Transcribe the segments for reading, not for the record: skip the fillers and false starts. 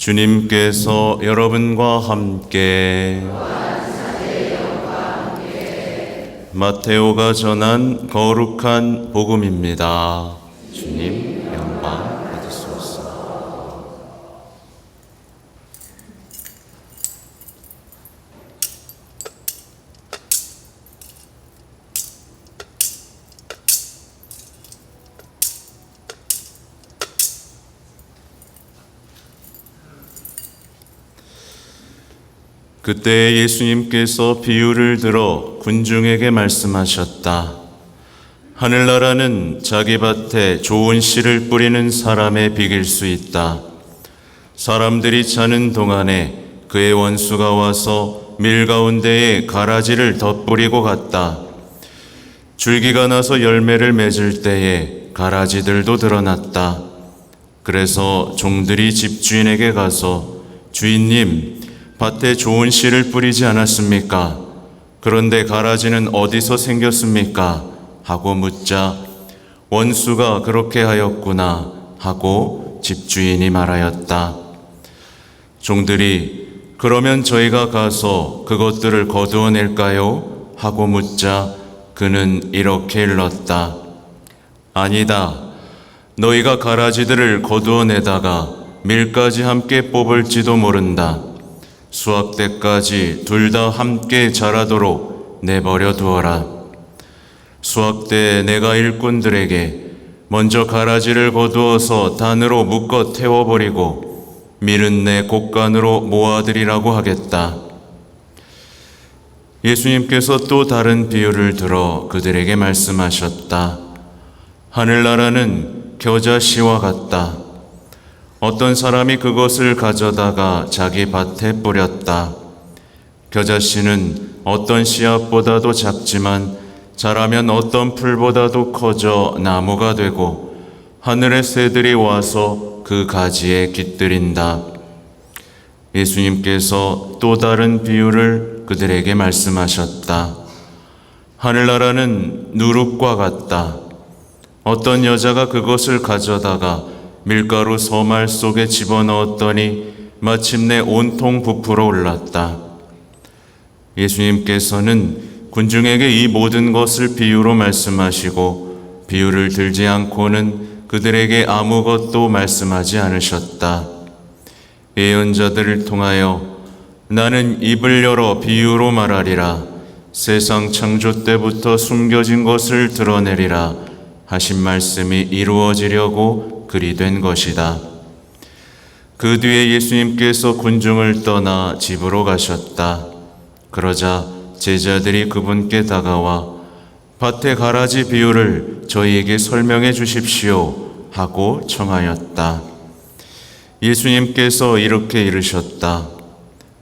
주님께서 여러분과 함께 마테오가 전한 거룩한 복음입니다. 주님 영광 받으소서. 그때 예수님께서 비유를 들어 군중에게 말씀하셨다. 하늘나라는 자기 밭에 좋은 씨를 뿌리는 사람에 비길 수 있다. 사람들이 자는 동안에 그의 원수가 와서 밀 가운데에 가라지를 덧뿌리고 갔다. 줄기가 나서 열매를 맺을 때에 가라지들도 드러났다. 그래서 종들이 집주인에게 가서 주인님, 밭에 좋은 씨를 뿌리지 않았습니까? 그런데 가라지는 어디서 생겼습니까? 하고 묻자 원수가 그렇게 하였구나 하고 집주인이 말하였다. 종들이 그러면 저희가 가서 그것들을 거두어낼까요? 하고 묻자 그는 이렇게 일렀다. 아니다. 너희가 가라지들을 거두어내다가 밀까지 함께 뽑을지도 모른다. 수확 때까지 둘 다 함께 자라도록 내버려 두어라. 수확 때 내가 일꾼들에게 먼저 가라지를 거두어서 단으로 묶어 태워버리고 밀은 내 곡간으로 모아들이라고 하겠다. 예수님께서 또 다른 비유를 들어 그들에게 말씀하셨다. 하늘나라는 겨자씨와 같다. 어떤 사람이 그것을 가져다가 자기 밭에 뿌렸다. 겨자씨는 어떤 씨앗보다도 작지만 자라면 어떤 풀보다도 커져 나무가 되고 하늘의 새들이 와서 그 가지에 깃들인다. 예수님께서 또 다른 비유를 그들에게 말씀하셨다. 하늘나라는 누룩과 같다. 어떤 여자가 그것을 가져다가 밀가루 서말 속에 집어넣었더니 마침내 온통 부풀어 올랐다. 예수님께서는 군중에게 이 모든 것을 비유로 말씀하시고 비유를 들지 않고는 그들에게 아무것도 말씀하지 않으셨다. 예언자들을 통하여 나는 입을 열어 비유로 말하리라. 세상 창조 때부터 숨겨진 것을 드러내리라 하신 말씀이 이루어지려고 그리 된 것이다. 그 뒤에 예수님께서 군중을 떠나 집으로 가셨다. 그러자 제자들이 그분께 다가와 밭의 가라지 비유를 저희에게 설명해 주십시오 하고 청하였다. 예수님께서 이렇게 이르셨다.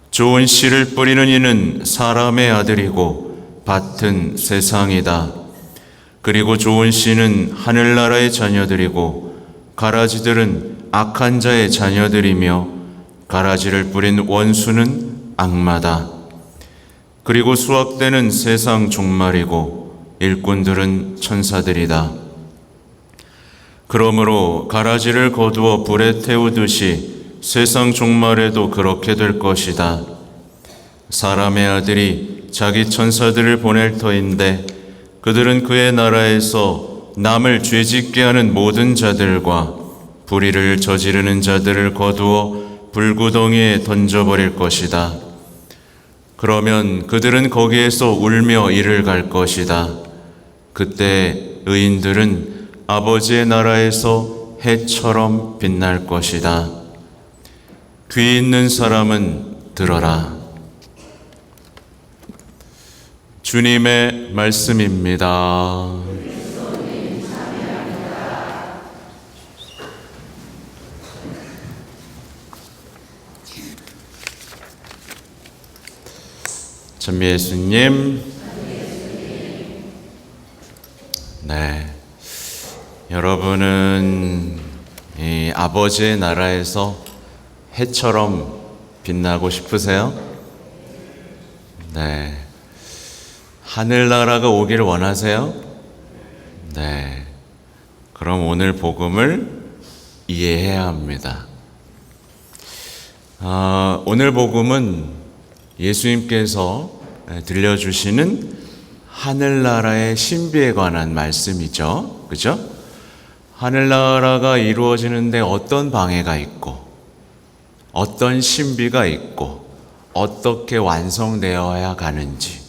좋은 씨를 뿌리는 이는 사람의 아들이고 밭은 세상이다. 그리고 좋은 씨는 하늘나라의 자녀들이고 가라지들은 악한 자의 자녀들이며 가라지를 뿌린 원수는 악마다. 그리고 수확 때는 세상 종말이고 일꾼들은 천사들이다. 그러므로 가라지를 거두어 불에 태우듯이 세상 종말에도 그렇게 될 것이다. 사람의 아들이 자기 천사들을 보낼 터인데 그들은 그의 나라에서 남을 죄짓게 하는 모든 자들과 불의를 저지르는 자들을 거두어 불구덩이에 던져버릴 것이다. 그러면 그들은 거기에서 울며 이를 갈 것이다. 그때 의인들은 아버지의 나라에서 해처럼 빛날 것이다. 귀 있는 사람은 들어라. 주님의 말씀입니다. 전 예수님, 네, 여러분은 이 아버지의 나라에서 해처럼 빛나고 싶으세요? 네, 하늘나라가 오기를 원하세요? 네, 그럼 오늘 복음을 이해해야 합니다. 오늘 복음은 예수님께서 들려주시는 하늘나라의 신비에 관한 말씀이죠. 그죠? 하늘나라가 이루어지는데 어떤 방해가 있고, 어떤 신비가 있고, 어떻게 완성되어야 가는지,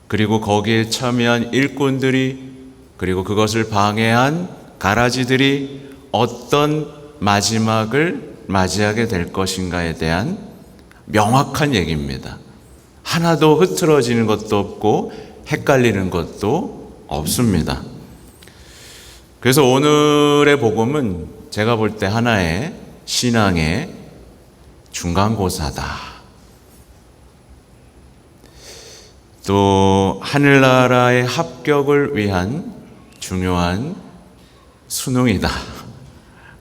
그리고 거기에 참여한 일꾼들이, 그리고 그것을 방해한 가라지들이 어떤 마지막을 맞이하게 될 것인가에 대한 명확한 얘기입니다. 하나도 흐트러지는 것도 없고 헷갈리는 것도 없습니다. 그래서 오늘의 복음은 제가 볼 때 하나의 신앙의 중간고사다. 또 하늘나라의 합격을 위한 중요한 수능이다.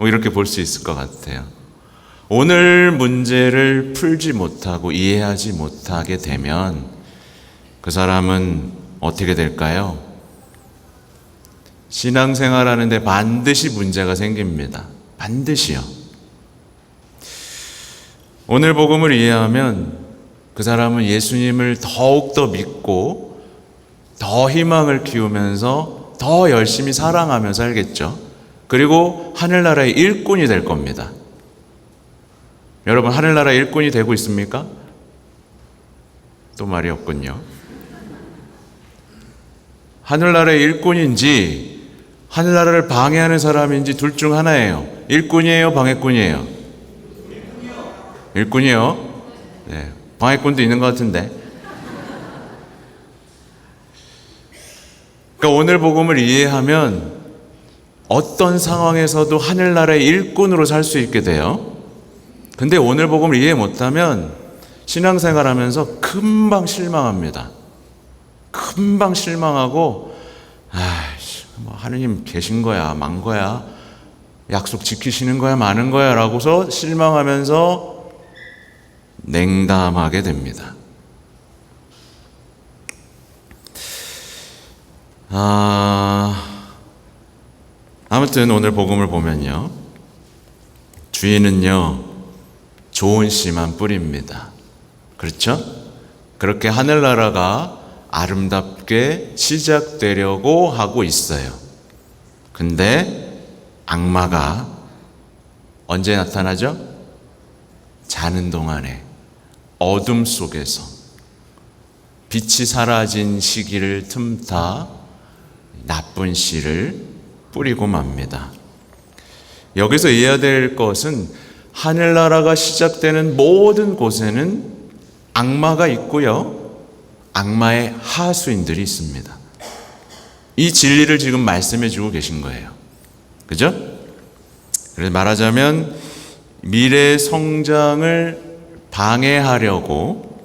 이렇게 볼 수 있을 것 같아요. 오늘 문제를 풀지 못하고 이해하지 못하게 되면 그 사람은 어떻게 될까요? 신앙생활 하는데 반드시 문제가 생깁니다. 반드시요. 오늘 복음을 이해하면 그 사람은 예수님을 더욱더 믿고 더 희망을 키우면서 더 열심히 사랑하며 살겠죠. 그리고 하늘나라의 일꾼이 될 겁니다. 여러분, 하늘나라의 일꾼이 되고 있습니까? 또 말이 없군요. 하늘나라의 일꾼인지 하늘나라를 방해하는 사람인지 둘 중 하나예요. 일꾼이에요, 방해꾼이에요? 일꾼이요. 네, 방해꾼도 있는 것 같은데. 그러니까 오늘 복음을 이해하면 어떤 상황에서도 하늘나라의 일꾼으로 살 수 있게 돼요. 근데 오늘 복음을 이해 못하면 신앙생활 하면서 금방 실망합니다. 금방 실망하고, 뭐 하느님 계신 거야, 만 거야, 약속 지키시는 거야, 마는 거야 라고서 실망하면서 냉담하게 됩니다. 아무튼 오늘 복음을 보면요, 주인은요 좋은 씨만 뿌립니다. 그렇죠? 그렇게 하늘나라가 아름답게 시작되려고 하고 있어요. 근데 악마가 언제 나타나죠? 자는 동안에 어둠 속에서 빛이 사라진 시기를 틈타 나쁜 씨를 뿌리고 맙니다. 여기서 이해해야 될 것은 하늘나라가 시작되는 모든 곳에는 악마가 있고요, 악마의 하수인들이 있습니다. 이 진리를 지금 말씀해 주고 계신 거예요. 그죠? 그래서 말하자면 미래 성장을 방해하려고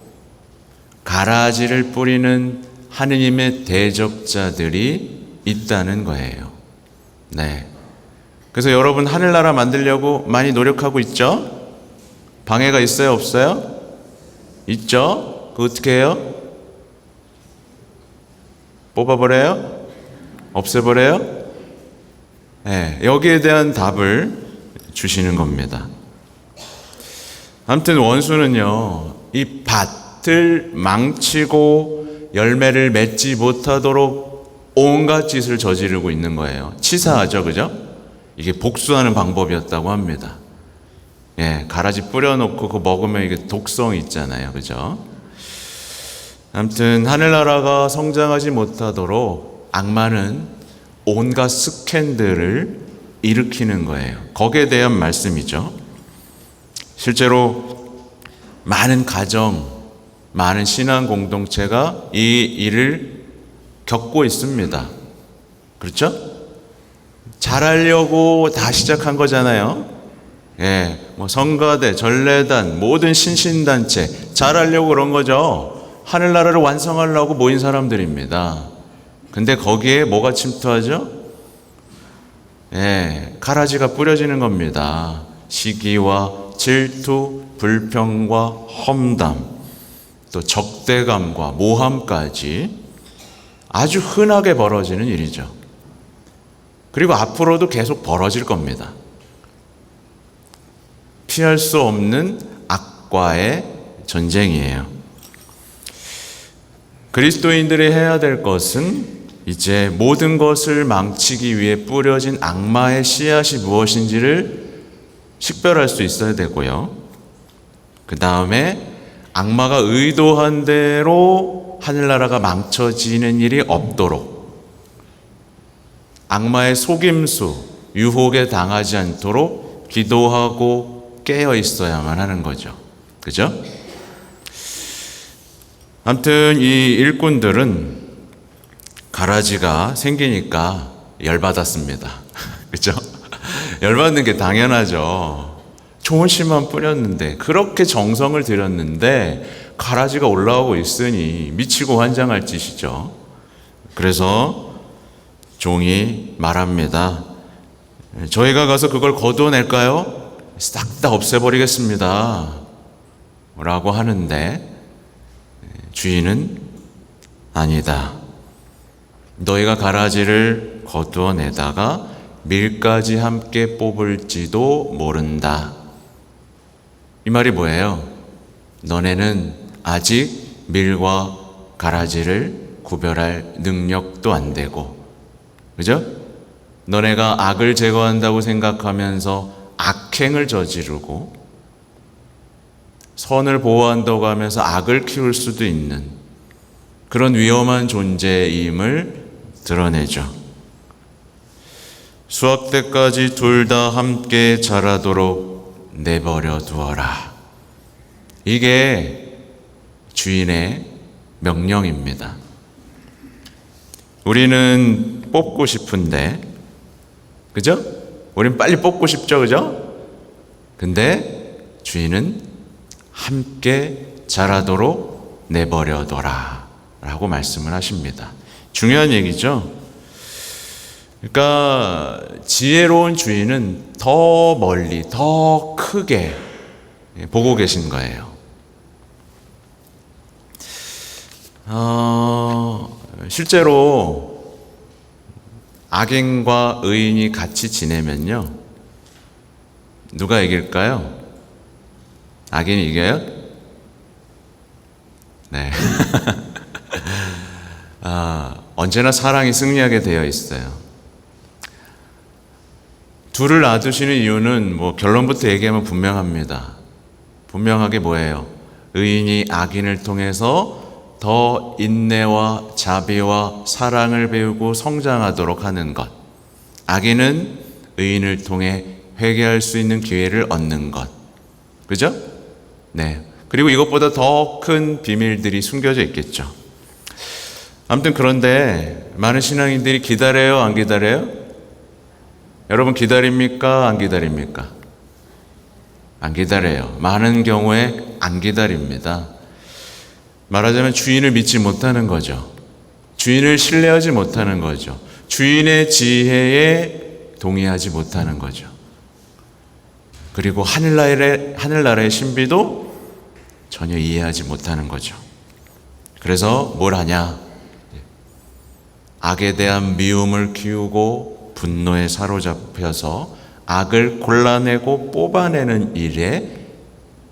가라지를 뿌리는 하느님의 대적자들이 있다는 거예요. 네. 그래서 여러분 하늘나라 만들려고 많이 노력하고 있죠? 방해가 있어요, 없어요? 있죠? 그거 어떻게 해요? 뽑아버려요? 없애버려요? 네, 여기에 대한 답을 주시는 겁니다. 아무튼 원수는요, 이 밭을 망치고 열매를 맺지 못하도록 온갖 짓을 저지르고 있는 거예요. 치사하죠, 그죠? 이게 복수하는 방법이었다고 합니다. 예, 가라지 뿌려놓고 그거 먹으면 이게 독성이 있잖아요, 그죠? 아무튼 하늘나라가 성장하지 못하도록 악마는 온갖 스캔들을 일으키는 거예요. 거기에 대한 말씀이죠. 실제로 많은 가정, 많은 신앙 공동체가 이 일을 겪고 있습니다. 그렇죠? 잘하려고 다 시작한 거잖아요. 예, 뭐 성가대, 전례단, 모든 신신단체 잘하려고 그런 거죠. 하늘나라를 완성하려고 모인 사람들입니다. 근데 거기에 뭐가 침투하죠? 예, 가라지가 뿌려지는 겁니다. 시기와 질투, 불평과 험담, 또 적대감과 모함까지 아주 흔하게 벌어지는 일이죠. 그리고 앞으로도 계속 벌어질 겁니다. 피할 수 없는 악과의 전쟁이에요. 그리스도인들이 해야 될 것은 이제 모든 것을 망치기 위해 뿌려진 악마의 씨앗이 무엇인지를 식별할 수 있어야 되고요. 그 다음에 악마가 의도한 대로 하늘나라가 망쳐지는 일이 없도록 악마의 속임수, 유혹에 당하지 않도록 기도하고 깨어 있어야만 하는 거죠. 그죠? 아무튼 이 일꾼들은 가라지가 생기니까 열받았습니다. 그죠? 열받는 게 당연하죠. 좋은 씨만 뿌렸는데, 그렇게 정성을 들였는데 가라지가 올라오고 있으니 미치고 환장할 짓이죠. 그래서 종이 말합니다. 저희가 가서 그걸 거두어낼까요? 싹 다 없애버리겠습니다 라고 하는데 주인은 아니다. 너희가 가라지를 거두어내다가 밀까지 함께 뽑을지도 모른다. 이 말이 뭐예요? 너네는 아직 밀과 가라지를 구별할 능력도 안 되고, 그죠? 너네가 악을 제거한다고 생각하면서 악행을 저지르고 선을 보호한다고 하면서 악을 키울 수도 있는 그런 위험한 존재임을 드러내죠. 수확 때까지 둘 다 함께 자라도록 내버려 두어라. 이게 주인의 명령입니다. 우리는 뽑고 싶은데, 그죠? 우린 빨리 뽑고 싶죠, 그죠? 근데 주인은 함께 자라도록 내버려 둬라 라고 말씀을 하십니다. 중요한 얘기죠. 그러니까 지혜로운 주인은 더 멀리, 더 크게 보고 계신 거예요. 실제로 악인과 의인이 같이 지내면요, 누가 이길까요? 악인이 이겨요? 네. 언제나 사랑이 승리하게 되어 있어요. 둘을 놔두시는 이유는 결론부터 얘기하면 분명합니다. 분명하게 뭐예요? 의인이 악인을 통해서 더 인내와 자비와 사랑을 배우고 성장하도록 하는 것. 악인은 의인을 통해 회개할 수 있는 기회를 얻는 것. 그죠? 네. 그리고 이것보다 더 큰 비밀들이 숨겨져 있겠죠. 아무튼 그런데 많은 신앙인들이 기다려요, 안 기다려요? 여러분 기다립니까? 안 기다립니까? 안 기다려요. 많은 경우에 안 기다립니다. 말하자면 주인을 믿지 못하는 거죠. 주인을 신뢰하지 못하는 거죠. 주인의 지혜에 동의하지 못하는 거죠. 그리고 하늘나라의 신비도 전혀 이해하지 못하는 거죠. 그래서 뭘 하냐? 악에 대한 미움을 키우고 분노에 사로잡혀서 악을 골라내고 뽑아내는 일에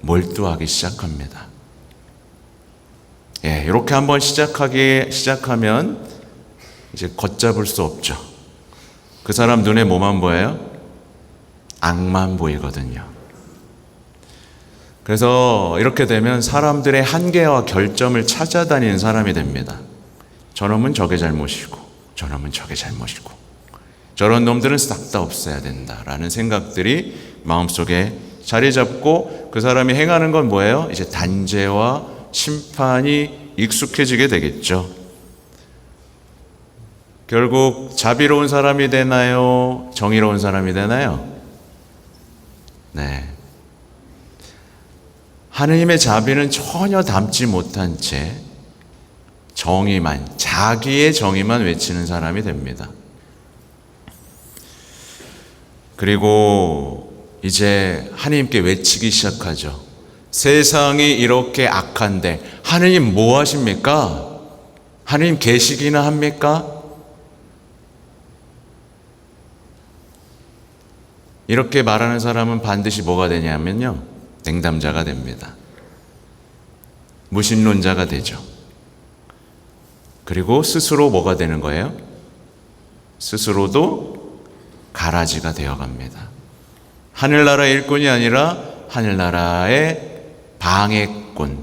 몰두하기 시작합니다. 이렇게 한번 시작하면 이제 걷잡을 수 없죠. 그 사람 눈에 뭐만 보여요? 악만 보이거든요. 그래서 이렇게 되면 사람들의 한계와 결점을 찾아다니는 사람이 됩니다. 저놈은 저게 잘못이고, 저놈은 저게 잘못이고, 저런 놈들은 싹 다 없애야 된다라는 생각들이 마음속에 자리 잡고 그 사람이 행하는 건 뭐예요? 이제 단죄와 심판이 익숙해지게 되겠죠. 결국 자비로운 사람이 되나요? 정의로운 사람이 되나요? 네. 하느님의 자비는 전혀 담지 못한 채 자기의 정의만 외치는 사람이 됩니다. 그리고 이제 하느님께 외치기 시작하죠. 세상이 이렇게 악한데 하느님 뭐 하십니까? 하느님 계시기나 합니까? 이렇게 말하는 사람은 반드시 뭐가 되냐면요, 냉담자가 됩니다. 무신론자가 되죠. 그리고 스스로 뭐가 되는 거예요? 스스로도 가라지가 되어갑니다. 하늘나라의 일꾼이 아니라 하늘나라의 방해꾼,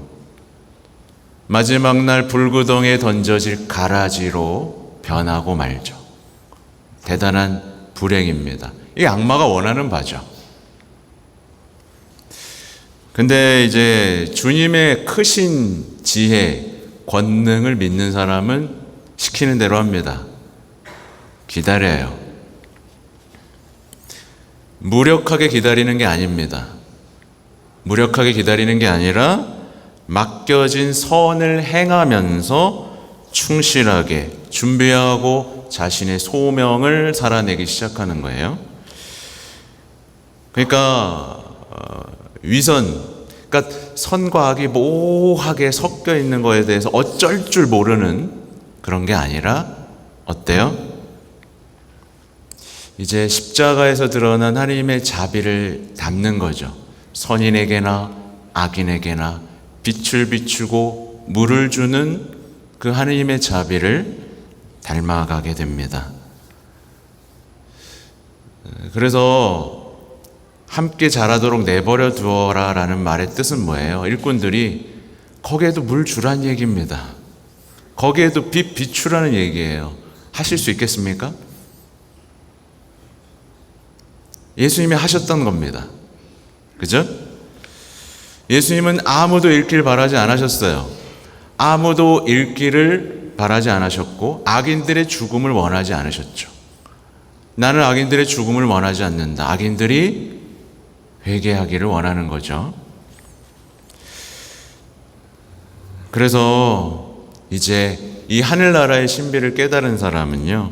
마지막 날 불구덩이에 던져질 가라지로 변하고 말죠. 대단한 불행입니다. 이게 악마가 원하는 바죠. 근데 이제 주님의 크신 지혜, 권능을 믿는 사람은 시키는 대로 합니다. 기다려요. 무력하게 기다리는 게 아닙니다. 무력하게 기다리는 게 아니라 맡겨진 선을 행하면서 충실하게 준비하고 자신의 소명을 살아내기 시작하는 거예요. 그러니까 그러니까 선과 악이 모호하게 섞여 있는 거에 대해서 어쩔 줄 모르는 그런 게 아니라 어때요? 이제 십자가에서 드러난 하나님의 자비를 담는 거죠. 선인에게나 악인에게나 빛을 비추고 물을 주는 그 하나님의 자비를 닮아가게 됩니다. 그래서 함께 자라도록 내버려 두어라 라는 말의 뜻은 뭐예요? 일꾼들이 거기에도 물 주란 얘기입니다. 거기에도 빛 비추라는 얘기예요. 하실 수 있겠습니까? 예수님이 하셨던 겁니다. 그죠? 예수님은 아무도 잃길 바라지 않으셨어요. 아무도 잃기를 바라지 않으셨고 악인들의 죽음을 원하지 않으셨죠. 나는 악인들의 죽음을 원하지 않는다. 악인들이 회개하기를 원하는 거죠. 그래서 이제 이 하늘나라의 신비를 깨달은 사람은요,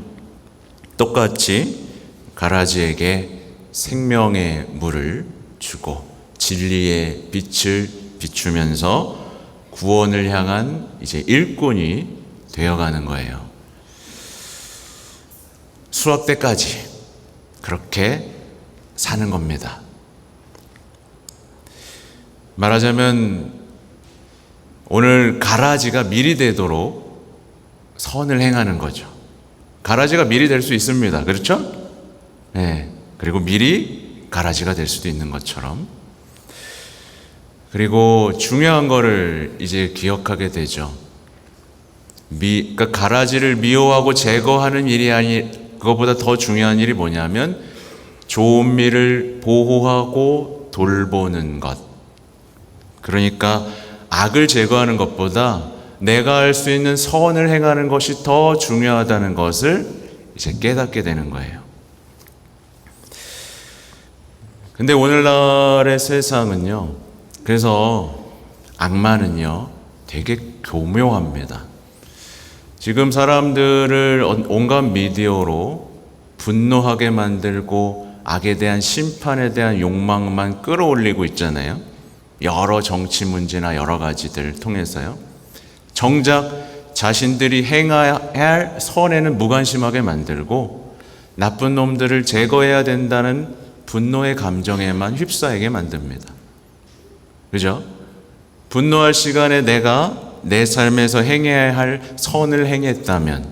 똑같이 가라지에게 생명의 물을 주고 진리의 빛을 비추면서 구원을 향한 이제 일꾼이 되어가는 거예요. 수학 때까지 그렇게 사는 겁니다. 말하자면 오늘 가라지가 밀이 되도록 선을 행하는 거죠. 가라지가 밀이 될 수 있습니다. 그렇죠? 네. 그리고 밀이 가라지가 될 수도 있는 것처럼. 그리고 중요한 거를 이제 기억하게 되죠. 그러니까 가라지를 미워하고 제거하는 일이 그것보다 더 중요한 일이 뭐냐면 좋은 밀을 보호하고 돌보는 것. 그러니까 악을 제거하는 것보다 내가 할 수 있는 선을 행하는 것이 더 중요하다는 것을 이제 깨닫게 되는 거예요. 근데 오늘날의 세상은요, 그래서 악마는요, 되게 교묘합니다. 지금 사람들을 온갖 미디어로 분노하게 만들고 악에 대한 심판에 대한 욕망만 끌어올리고 있잖아요. 여러 정치 문제나 여러 가지들 통해서요. 정작 자신들이 행해야 할 선에는 무관심하게 만들고 나쁜 놈들을 제거해야 된다는 분노의 감정에만 휩싸이게 만듭니다. 그죠? 분노할 시간에 내가 내 삶에서 행해야 할 선을 행했다면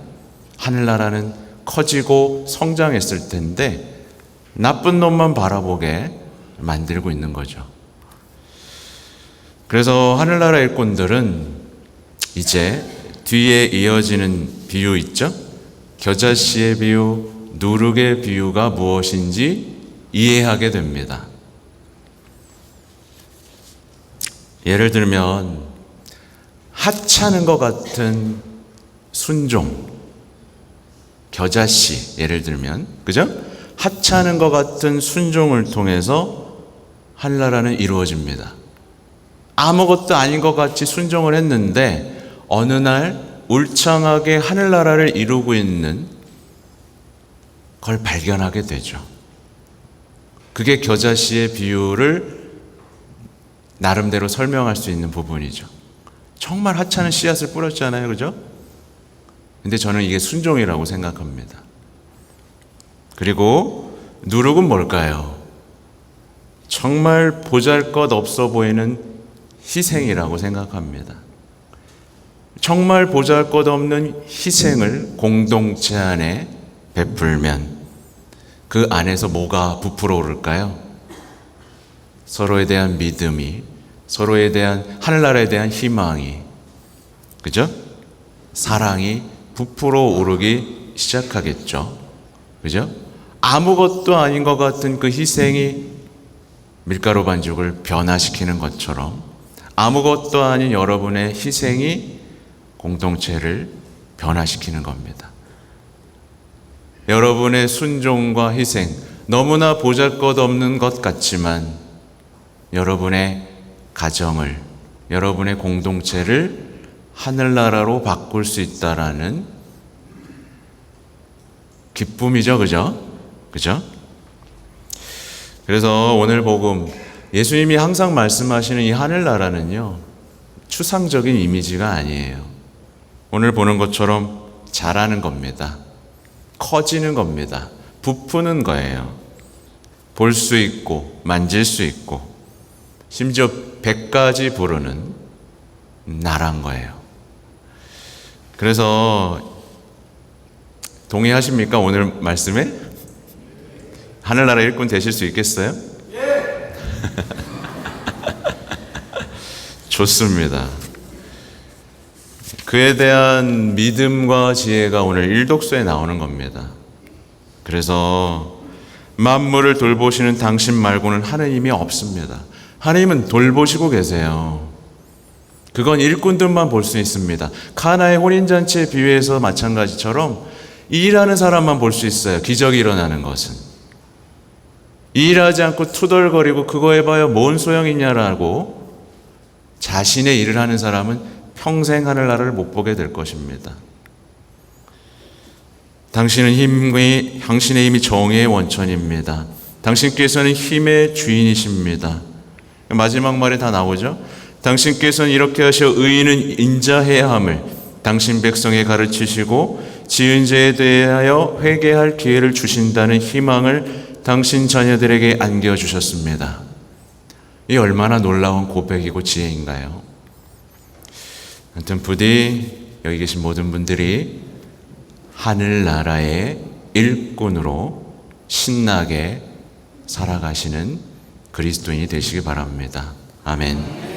하늘나라는 커지고 성장했을 텐데 나쁜 놈만 바라보게 만들고 있는 거죠. 그래서 하늘나라 일꾼들은 이제 뒤에 이어지는 비유 있죠? 겨자씨의 비유, 누룩의 비유가 무엇인지 이해하게 됩니다. 예를 들면 하찮은 것 같은 순종, 겨자씨 예를 들면, 그죠? 하찮은 것 같은 순종을 통해서 하늘나라는 이루어집니다. 아무것도 아닌 것 같이 순종을 했는데 어느 날 울창하게 하늘나라를 이루고 있는 걸 발견하게 되죠. 그게 겨자씨의 비유를 나름대로 설명할 수 있는 부분이죠. 정말 하찮은 씨앗을 뿌렸잖아요. 그죠? 근데 저는 이게 순종이라고 생각합니다. 그리고 누룩은 뭘까요? 정말 보잘것 없어 보이는 희생이라고 생각합니다. 정말 보잘것없는 희생을 공동체 안에 베풀면 그 안에서 뭐가 부풀어 오를까요? 서로에 대한 믿음이, 서로에 대한 하늘나라에 대한 희망이, 그죠? 사랑이 부풀어 오르기 시작하겠죠. 그죠? 아무것도 아닌 것 같은 그 희생이 밀가루 반죽을 변화시키는 것처럼 아무것도 아닌 여러분의 희생이 공동체를 변화시키는 겁니다. 여러분의 순종과 희생, 너무나 보잘것없는 것 같지만 여러분의 가정을, 여러분의 공동체를 하늘나라로 바꿀 수 있다라는 기쁨이죠. 그죠? 그죠? 그래서 오늘 복음, 예수님이 항상 말씀하시는 이 하늘나라는요, 추상적인 이미지가 아니에요. 오늘 보는 것처럼 자라는 겁니다. 커지는 겁니다. 부푸는 거예요. 볼 수 있고 만질 수 있고 심지어 100가지 부르는 나란 거예요. 그래서 동의하십니까? 오늘 말씀에? 하늘나라 일꾼 되실 수 있겠어요? 예! 좋습니다. 그에 대한 믿음과 지혜가 오늘 일독서에 나오는 겁니다. 그래서 만물을 돌보시는 당신 말고는 하느님이 없습니다. 하느님은 돌보시고 계세요. 그건 일꾼들만 볼 수 있습니다. 카나의 혼인잔치에 비유해서 마찬가지처럼 일하는 사람만 볼 수 있어요. 기적이 일어나는 것은. 일하지 않고 투덜거리고 그거 해봐야 뭔 소용이냐라고 자신의 일을 하는 사람은 평생 하늘나라를 못 보게 될 것입니다. 당신의 힘이 정의의 원천입니다. 당신께서는 힘의 주인이십니다. 마지막 말에 다 나오죠. 당신께서는 이렇게 하셔 의인은 인자해야 함을 당신 백성에 가르치시고 지은 죄에 대하여 회개할 기회를 주신다는 희망을 당신 자녀들에게 안겨주셨습니다. 이 얼마나 놀라운 고백이고 지혜인가요? 아무튼 부디 여기 계신 모든 분들이 하늘나라의 일꾼으로 신나게 살아가시는 그리스도인이 되시기 바랍니다. 아멘.